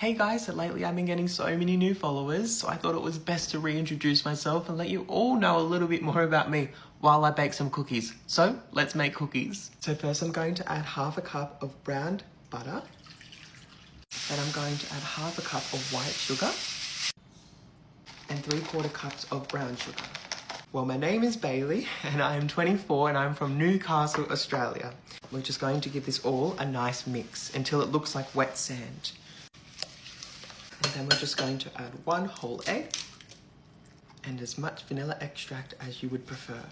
Hey guys, so lately I've been getting so many new followers, so I thought it was best to reintroduce myself and let you all know a little bit more about me while I bake some cookies. So let's make cookies. So first I'm going to add half a cup of browned butter. Then I'm going to add half a cup of white sugar and 3/4 cups of brown sugar. Well, my name is Bailey and I am 24 and I'm from Newcastle, Australia. We're just going to give this all a nice mix until it looks like wet sand. And then we're just going to add 1 whole egg and as much vanilla extract as you would prefer.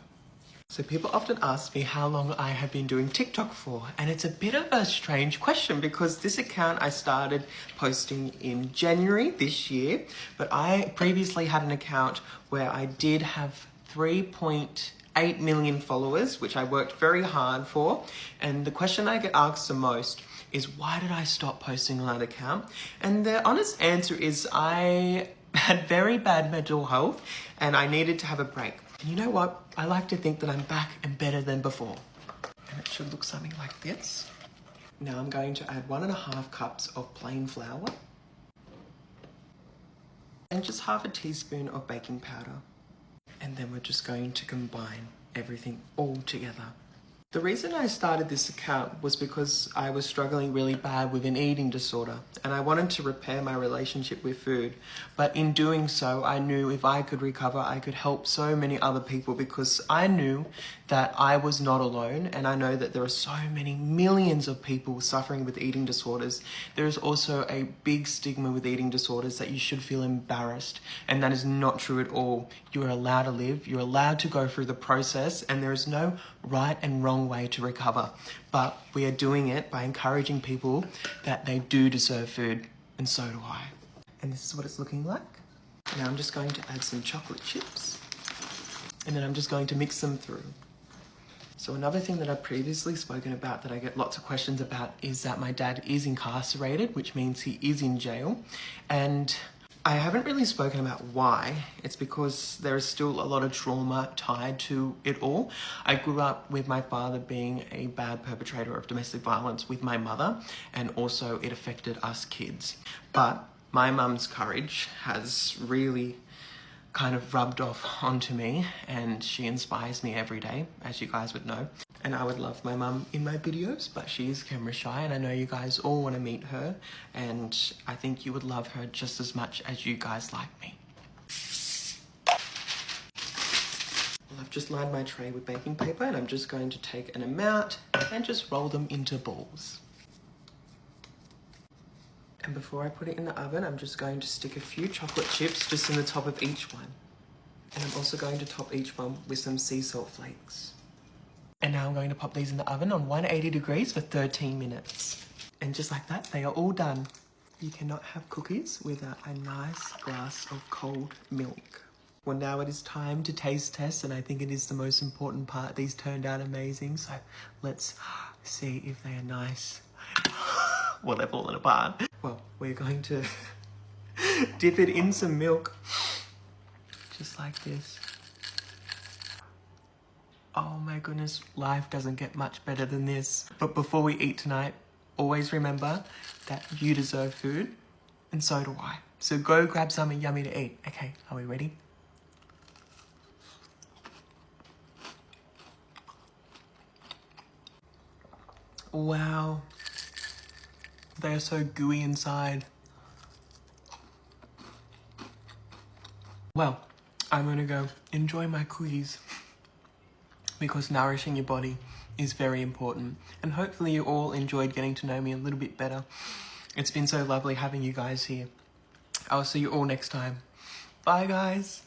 So people often ask me how long I have been doing TikTok for, and it's a bit of a strange question because this account I started posting in January this year, but I previously had an account where I did have 3.8 million followers, which I worked very hard for. And the question I get asked the most is, why did I stop posting on that account? And the honest answer is I had very bad mental health and I needed to have a break. And you know what? I like to think that I'm back and better than before. And it should look something like this. Now I'm going to add 1.5 cups of plain flour and just half a teaspoon of baking powder. And then we're just going to combine everything all together. The reason I started this account was because I was struggling really bad with an eating disorder and I wanted to repair my relationship with food. But in doing so, I knew if I could recover, I could help so many other people because I knew that I was not alone, and I know that there are so many millions of people suffering with eating disorders. There is also a big stigma with eating disorders that you should feel embarrassed, and that is not true at all. You are allowed to live, you're allowed to go through the process, and there is no right and wrong way to recover. But we are doing it by encouraging people that they do deserve food, and so do I. And this is what it's looking like. Now I'm just going to add some chocolate chips, and then I'm just going to mix them through. So another thing that I've previously spoken about that I get lots of questions about is that my dad is incarcerated, which means he is in jail. And I haven't really spoken about why. It's because there is still a lot of trauma tied to it all. I grew up with my father being a bad perpetrator of domestic violence with my mother, and also it affected us kids. But my mum's courage has really kind of rubbed off onto me, and she inspires me every day, as you guys would know. And I would love my mum in my videos, but she is camera shy, and I know you guys all want to meet her, and I think you would love her just as much as you guys like me. Well, I've just lined my tray with baking paper, and I'm just going to take an amount and just roll them into balls. And before I put it in the oven, I'm just going to stick a few chocolate chips just in the top of each one. And I'm also going to top each one with some sea salt flakes. And now I'm going to pop these in the oven on 180 degrees for 13 minutes. And just like that, they are all done. You cannot have cookies without a nice glass of cold milk. Well, now it is time to taste test, and I think it is the most important part. These turned out amazing, so let's see if they are nice. Well, they're falling apart. Well, we're going to dip it in some milk, just like this. Oh my goodness, life doesn't get much better than this. But before we eat tonight, always remember that you deserve food, and so do I. So go grab something yummy to eat. Okay, are we ready? Wow. They are so gooey inside. Well, I'm gonna go enjoy my cookies because nourishing your body is very important. And hopefully you all enjoyed getting to know me a little bit better. It's been so lovely having you guys here. I'll see you all next time. Bye guys.